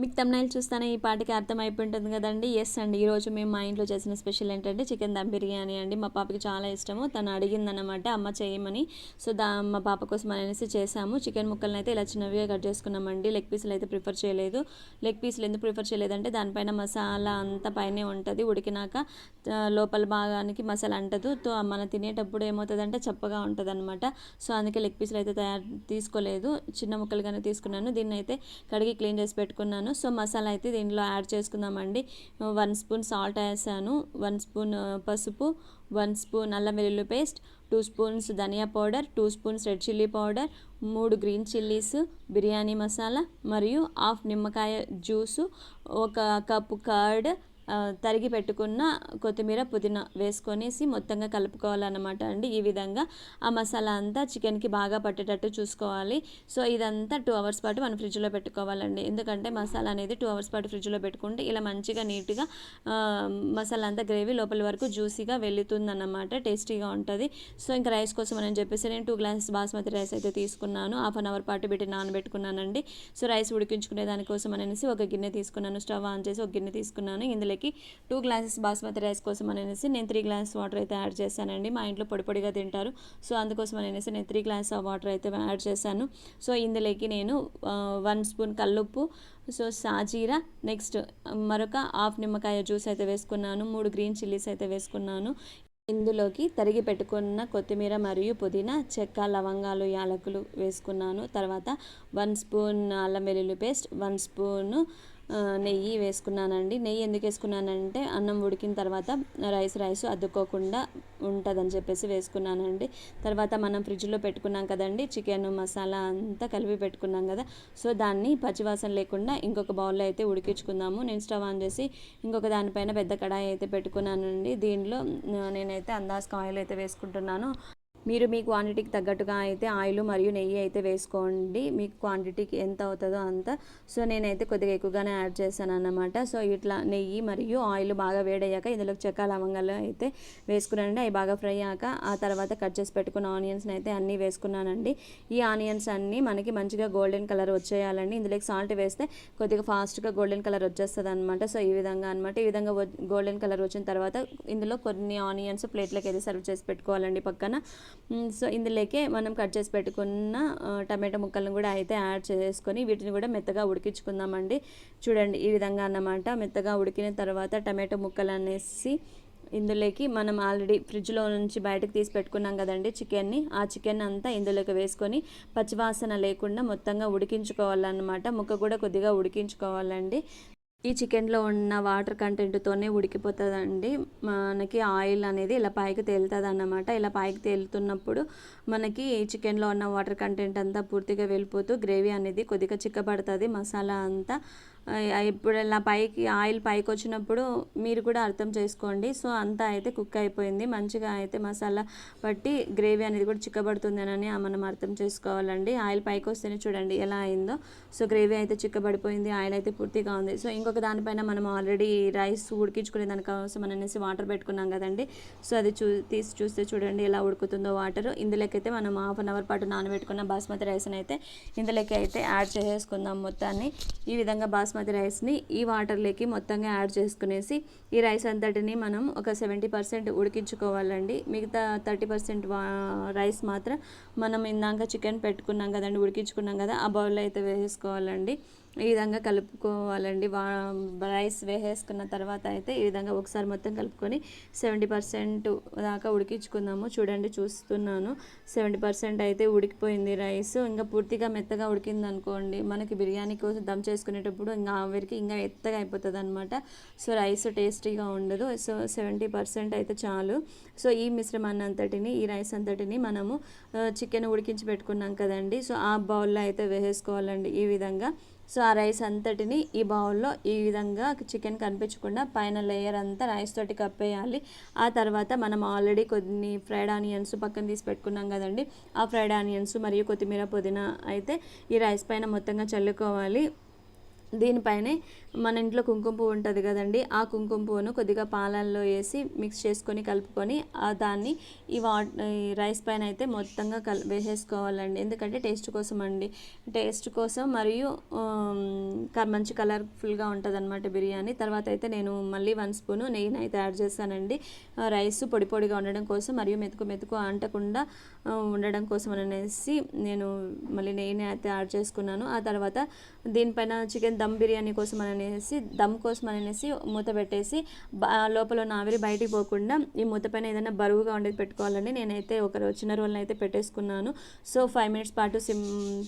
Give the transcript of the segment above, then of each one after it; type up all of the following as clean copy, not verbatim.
మీకు తమ్నైల్ చూస్తానే ఈ పాటకి అర్థమైపోయి ఉంటుంది కదండి. ఎస్ అండి, ఈరోజు మేము మా ఇంట్లో చేసిన స్పెషల్ ఏంటంటే చికెన్ దమ్ బిర్యానీ అండి. మా పాపకి చాలా ఇష్టము, తను అడిగిందనమాట అమ్మ చేయమని. సో మా పాప కోసం అనేసి చేసాము. చికెన్ ముక్కలను అయితే ఇలా చిన్నవిగా కట్ చేసుకున్నామండి. లెగ్ పీసులు అయితే ప్రిఫర్ చేయలేదు. లెగ్ పీసులు ఎందుకు ప్రిఫర్ చేయలేదంటే దానిపైన మసాలా అంతా పైనే ఉంటుంది, ఉడికినాక లోపల భాగానికి మసాలా అంటదు. మనం తినేటప్పుడు ఏమవుతుందంటే చప్పగా ఉంటుంది అనమాట. సో అందుకే లెగ్ పీసులు అయితే తీసుకోలేదు, చిన్న ముక్కలుగానే తీసుకున్నాను. దీన్ని అయితే కడిగి క్లీన్ చేసి పెట్టుకున్నాను. సో మసాలా అయితే దీంట్లో యాడ్ చేసుకుందామండి. 1 స్పూన్ సాల్ట్ వేసాను, 1 స్పూన్ పసుపు, 1 స్పూన్ అల్లం వెల్లుల్లి పేస్ట్, 2 స్పూన్స్ ధనియా powder, 2 spoons red chilli powder, 3 green chillies, biryani masala మరియు హాఫ్ నిమ్మకాయ జ్యూసు, 1 కప్పు కర్డ్, తరిగి పెట్టుకున్న కొత్తిమీర పుదీనా వేసుకొనేసి మొత్తంగా కలుపుకోవాలన్నమాట అండి. ఈ విధంగా ఆ మసాలా అంతా చికెన్కి బాగా పట్టేటట్టు చూసుకోవాలి. సో ఇదంతా 2 అవర్స్ పాటు మనం ఫ్రిడ్జ్లో పెట్టుకోవాలండి. ఎందుకంటే మసాలా అనేది 2 అవర్స్ పాటు ఫ్రిడ్జ్లో పెట్టుకుంటే ఇలా మంచిగా నీట్గా మసాలా అంతా గ్రేవీ లోపల వరకు జ్యూసీగా వెళుతుందన్నమాట, టేస్టీగా ఉంటుంది. సో ఇంకా రైస్ కోసం అని చెప్పేసి నేను 2 గ్లాసెస్ బాస్మతి రైస్ అయితే తీసుకున్నాను. హాఫ్ అన్ అవర్ పాటు పెట్టి నానబెట్టుకున్నానండి. సో రైస్ ఉడికించుకునే దానికోసం అనేసి ఒక గిన్నె తీసుకున్నాను, స్టవ్ ఆన్ చేసి ఒక గిన్నె తీసుకున్నాను. ఇందులో 2 గ్లాసెస్ బాస్మతి రైస్ కోసం అనేసి నేను 3 గ్లాసెస్ వాటర్ అయితే యాడ్ చేశానండి. మా ఇంట్లో పొడి పొడిగా తింటారు, సో అందుకోసం అనేసి నేను 3 గ్లాసెస్ ఆఫ్ వాటర్ అయితే యాడ్ చేశాను. సో ఇందులోకి నేను 1 స్పూన్ కల్లుప్పు, సో సాజీరా, నెక్స్ట్ మరొక హాఫ్ నిమ్మకాయ జ్యూస్ అయితే వేసుకున్నాను, 3 గ్రీన్ చిల్లీస్ అయితే వేసుకున్నాను. ఇందులోకి తరిగి పెట్టుకున్న కొత్తిమీర మరియు పుదీనా, చెక్క, లవంగాలు, యాలకులు వేసుకున్నాను. తర్వాత 1 స్పూన్ అల్లం వెల్లుల్లి పేస్ట్, 1 స్పూన్ నెయ్యి వేసుకున్నానండి. నెయ్యి ఎందుకు వేసుకున్నానంటే అన్నం ఉడికిన తర్వాత రైస్ అద్దుకోకుండా ఉంటుందని చెప్పేసి వేసుకున్నానండి. తర్వాత మనం ఫ్రిడ్జ్లో పెట్టుకున్నాం కదండి చికెన్ మసాలా అంతా కలిపి పెట్టుకున్నాం కదా, సో దాన్ని పచ్చివాసన లేకుండా ఇంకొక బౌల్లో అయితే ఉడికించుకుందాము. నేను స్టవ్ ఆన్ చేసి ఇంకొక దానిపైన పెద్ద కడాయి అయితే పెట్టుకున్నానండి. దీనిలో నేనైతే అందాజుగా ఆయిల్ అయితే వేసుకుంటున్నాను. మీరు మీ క్వాంటిటీకి తగ్గట్టుగా అయితే ఆయిల్ మరియు నెయ్యి అయితే వేసుకోండి, మీకు క్వాంటిటీకి ఎంత అవుతుందో అంత. సో నేనైతే కొద్దిగా ఎక్కువగానే యాడ్ చేశాను అన్నమాట. సో ఇట్లా నెయ్యి మరియు ఆయిల్ బాగా వేడయ్యాక ఇందులో చెక్క లవంగాలు అయితే వేసుకున్నానండి. అవి బాగా ఫ్రై అయ్యాక ఆ తర్వాత కట్ చేసి పెట్టుకున్న ఆనియన్స్ని అయితే అన్నీ వేసుకున్నానండి. ఈ ఆనియన్స్ అన్నీ మనకి మంచిగా గోల్డెన్ కలర్ వచ్చేయాలండి. ఇందులోకి సాల్ట్ వేస్తే కొద్దిగా ఫాస్ట్గా గోల్డెన్ కలర్ వచ్చేస్తుంది అనమాట. సో ఈ విధంగా అనమాట. ఈ విధంగా గోల్డెన్ కలర్ వచ్చిన తర్వాత ఇందులో కొన్ని ఆనియన్స్ ప్లేట్లోకి అయితే సర్వ్ చేసి పెట్టుకోవాలండి పక్కన. సో ఇందులోకే మనం కట్ చేసి పెట్టుకున్న టమాటో ముక్కలను కూడా అయితే యాడ్ చేసుకొని వీటిని కూడా మెత్తగా ఉడికించుకుందామండి. చూడండి ఈ విధంగా అన్నమాట. మెత్తగా ఉడికిన తర్వాత టమాటో ముక్కలు అనేసి ఇందులోకి మనం ఆల్రెడీ ఫ్రిడ్జ్లో నుంచి బయటకు తీసి పెట్టుకున్నాం కదండి చికెన్ని, ఆ చికెన్ అంతా ఇందులోకి వేసుకొని పచ్చివాసన లేకుండా మొత్తంగా ఉడికించుకోవాలన్నమాట. ముక్క కూడా కొద్దిగా ఉడికించుకోవాలండి. ఈ చికెన్లో ఉన్న వాటర్ కంటెంట్తోనే ఉడికిపోతుందండి. మనకి ఆయిల్ అనేది ఇలా పైకి తేలుతుంది అన్నమాట. ఇలా పైకి తేలుతున్నప్పుడు మనకి చికెన్లో ఉన్న వాటర్ కంటెంట్ అంతా పూర్తిగా వెళ్ళిపోతూ గ్రేవీ అనేది కొద్దిగా చిక్కబడుతుంది, మసాలా అంతా. ఇప్పుడు ఇలా పైకి ఆయిల్ పైకి వచ్చినప్పుడు మీరు కూడా అర్థం చేసుకోండి. సో అంతా అయితే కుక్ అయిపోయింది, మంచిగా అయితే మసాలా పట్టి గ్రేవీ అనేది కూడా చిక్కబడుతుందని మనం అర్థం చేసుకోవాలండి. ఆయిల్ పైకి వస్తేనే చూడండి ఎలా అయిందో. సో గ్రేవీ అయితే చిక్కబడిపోయింది, ఆయిల్ అయితే పూర్తిగా ఉంది. సో ఇంకొక దానిపైన మనం ఆల్రెడీ రైస్ ఉడికించుకునే దానికోసం అనేసి వాటర్ పెట్టుకున్నాం కదండి. సో అది తీసి చూస్తే చూడండి ఎలా ఉడుకుతుందో వాటర్. ఇందులోకైతే మనం హాఫ్ అన్ అవర్ పాటు నానబెట్టుకున్న బాస్మతి రైస్ని అయితే ఇందులోకి అయితే యాడ్ చేసుకుందాం మొత్తాన్ని. ఈ విధంగా బాస్మతి రైస్ని ఈ వాటర్లోకి మొత్తంగా యాడ్ చేసుకునేసి ఈ రైస్ అంతటిని మనం ఒక 70% ఉడికించుకోవాలండి. మిగతా 30% రైస్ మాత్రం మనం ఇందాక చికెన్ పెట్టుకున్నాం కదండి, ఉడికించుకున్నాం కదా, ఆ బౌల్లో అయితే వేసుకోవాలండి. ఈ విధంగా కలుపుకోవాలండి. రైస్ వేసేసుకున్న తర్వాత అయితే ఈ విధంగా ఒకసారి మొత్తం కలుపుకొని 70% దాకా ఉడికించుకుందాము. చూడండి చూస్తున్నాను 70% అయితే ఉడికిపోయింది రైస్. ఇంకా పూర్తిగా మెత్తగా ఉడికింది అనుకోండి, మనకి బిర్యానీ కోసం దమ్ చేసుకునేటప్పుడు ఇంకా ఆవిరికి ఇంకా మెత్తగా అయిపోతుంది అనమాట. సో రైస్ టేస్టీగా ఉండదు. సో 70% అయితే చాలు. సో ఈ మిశ్రమాన్ని అంతటిని, ఈ రైస్ అంతటిని మనము చికెన్ ఉడికించి పెట్టుకున్నాం కదండి, సో ఆ బౌల్లో అయితే వేసేసుకోవాలండి ఈ విధంగా. సో ఆ రైస్ అంతటిని ఈ బౌల్లో ఈ విధంగా చికెన్ కనిపించకుండా పైన లేయర్ అంతా రైస్ తోటి కప్పేయాలి. ఆ తర్వాత మనం ఆల్రెడీ కొన్ని ఫ్రైడ్ ఆనియన్స్ పక్కన తీసి పెట్టుకున్నాం కదండి, ఆ ఫ్రైడ్ ఆనియన్స్ మరియు కొత్తిమీర పుదీనా అయితే ఈ రైస్ పైన మొత్తంగా చల్లుకోవాలి. దీనిపైనే మన ఇంట్లో కుంకుమ పువ్వు ఉంటుంది కదండి, ఆ కుంకుమ పువ్వును కొద్దిగా పాలల్లో వేసి మిక్స్ చేసుకొని కలుపుకొని దాన్ని ఈ రైస్ పైన అయితే మొత్తంగా వేసేసుకోవాలండి. ఎందుకంటే టేస్ట్ కోసం అండి, టేస్ట్ కోసం మరియు మంచి కలర్ఫుల్గా ఉంటుంది అనమాట బిర్యానీ. తర్వాత అయితే నేను మళ్ళీ 1 స్పూను నెయ్యిని అయితే యాడ్ చేశానండి. రైస్ పొడి పొడిగా ఉండడం కోసం మరియు మెతుకు మెతుకు అంటకుండా ఉండడం కోసం అనేసి నేను మళ్ళీ నెయ్యిని అయితే యాడ్ చేసుకున్నాను. ఆ తర్వాత దీనిపైన చికెన్ దమ్ బిర్యానీ కోసం అనేసి మూత పెట్టేసి లోపల ఉన్న ఆవిరి బయటికి పోకుండా ఈ మూత పైన ఏదైనా బరువుగా ఉండేది పెట్టుకోవాలండి. నేనైతే ఒక చిన్న రోల్ని అయితే పెట్టేసుకున్నాను. సో 5 మినిట్స్ పాటు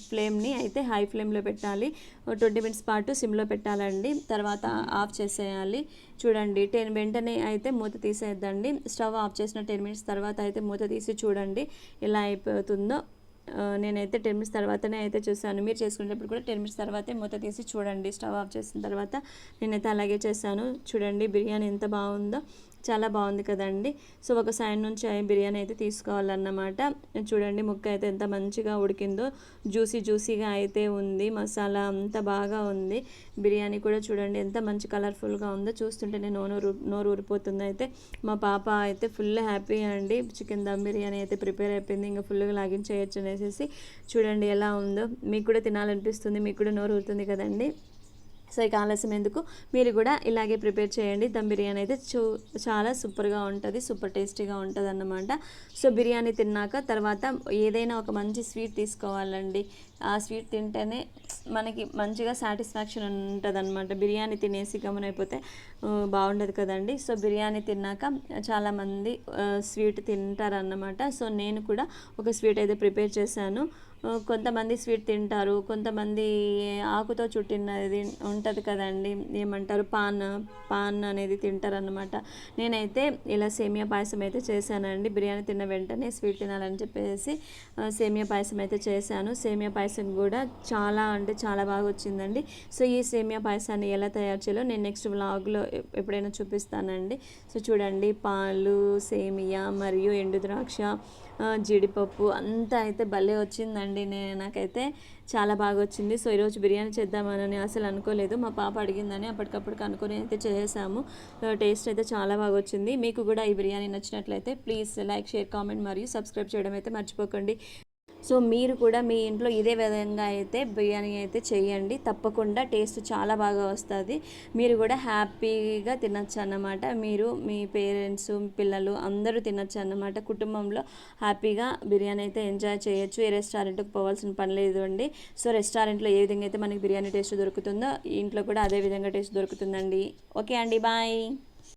ఫ్లేమ్ని అయితే హై ఫ్లేమ్లో పెట్టాలి, 20 మినిట్స్ పాటు సిమ్లో పెట్టాలండి. తర్వాత ఆఫ్ చేసేయాలి. చూడండి వెంటనే అయితే మూత తీసేద్దండి. స్టవ్ ఆఫ్ చేసిన 10 మినిట్స్ తర్వాత అయితే మూత తీసి చూడండి ఎలా అయిపోతుందో. నేనైతే 10 మినిట్స్ తర్వాతనే అయితే చూసాను. మీరు చేసుకునేటప్పుడు కూడా 10 మినిట్స్ తర్వాతే మూత తీసి చూడండి. స్టవ్ ఆఫ్ చేసిన తర్వాత నేనైతే అలాగే చేశాను. చూడండి బిర్యానీ ఎంత బాగుందో, చాలా బాగుంది కదండి. సో ఒక సైడ్ నుంచి బిర్యానీ అయితే తీసుకోవాలన్నమాట. చూడండి ముక్క అయితే ఎంత మంచిగా ఉడికిందో, జ్యూసీగా అయితే ఉంది, మసాలా అంత బాగా ఉంది. బిర్యానీ కూడా చూడండి ఎంత మంచి కలర్ఫుల్గా ఉందో, చూస్తుంటేనే నోరు ఊరిపోతుంది. అయితే మా పాప అయితే ఫుల్ హ్యాపీ అండి. చికెన్ దమ్ బిర్యానీ అయితే ప్రిపేర్ అయిపోయింది, ఇంకా ఫుల్గా లాగించేయచ్చు అనేసి. చూడండి ఎలా ఉందో, మీకు కూడా తినాలనిపిస్తుంది, మీకు కూడా నోరు ఊరుతుంది కదండి. సో ఇక ఆలస్యం ఎందుకు, మీరు కూడా ఇలాగే ప్రిపేర్ చేయండి. దమ్ బిర్యానీ అయితే చాలా సూపర్గా ఉంటుంది, సూపర్ టేస్టీగా ఉంటుంది అన్నమాట. సో బిర్యానీ తిన్నాక తర్వాత ఏదైనా ఒక మంచి స్వీట్ తీసుకోవాలండి. ఆ స్వీట్ తింటేనే మనకి మంచిగా సాటిస్ఫాక్షన్ ఉంటుంది అనమాట. బిర్యానీ తినేసి గమనైపోతే బాగుండదు కదండి. సో బిర్యానీ తిన్నాక చాలామంది స్వీట్ తింటారన్నమాట. సో నేను కూడా ఒక స్వీట్ అయితే ప్రిపేర్ చేశాను. కొంతమంది స్వీట్ తింటారు, కొంతమంది ఆకుతో చుట్టినది ఉంటుంది కదండి, ఏమంటారు పాన్ అనేది తింటారనమాట. నేనైతే ఇలా సేమియా పాయసం అయితే చేశానండి. బిర్యానీ తిన్న వెంటనే స్వీట్ తినాలని చెప్పేసి సేమియా పాయసం అయితే చేశాను. సేమియా పాయసం కూడా చాలా అంటే చాలా బాగా వచ్చిందండి. సో ఈ సేమియా పాయసాన్ని ఎలా తయారు చేయాలో నేను నెక్స్ట్ వ్లాగ్లో ఎప్పుడైనా చూపిస్తానండి. సో చూడండి పాలు, సేమియా మరియు ఎండు ద్రాక్ష, జీడిపప్పు అంతా అయితే భలే వచ్చిందండి. నాకైతే చాలా బాగా వచ్చింది. సో ఈరోజు బిర్యానీ చేద్దామని అసలు అనుకోలేదు, మా పాప అడిగిందని అప్పటికప్పుడు అనుకుని అయితే చేసాము. టేస్ట్ అయితే చాలా బాగా వచ్చింది. మీకు కూడా ఈ బిర్యానీ నచ్చినట్లయితే ప్లీజ్ లైక్, షేర్, కామెంట్ మరియు సబ్స్క్రైబ్ చేయడం అయితే మర్చిపోకండి. సో మీరు కూడా మీ ఇంట్లో ఇదే విధంగా అయితే బిర్యానీ అయితే చేయండి, తప్పకుండా టేస్ట్ చాలా బాగా వస్తుంది. మీరు కూడా హ్యాపీగా తినచ్చు అన్నమాట. మీరు, మీ పేరెంట్స్, పిల్లలు అందరూ తినచ్చు అన్నమాట. కుటుంబంలో హ్యాపీగా బిర్యానీ అయితే ఎంజాయ్ చేయొచ్చు. ఏ రెస్టారెంట్కి పోవాల్సిన పని లేదు అండి. సో రెస్టారెంట్లో ఏ విధంగా అయితే మనకి బిర్యానీ టేస్ట్ దొరుకుతుందో ఇంట్లో కూడా అదే విధంగా టేస్ట్ దొరుకుతుందండి. ఓకే అండి, బాయ్.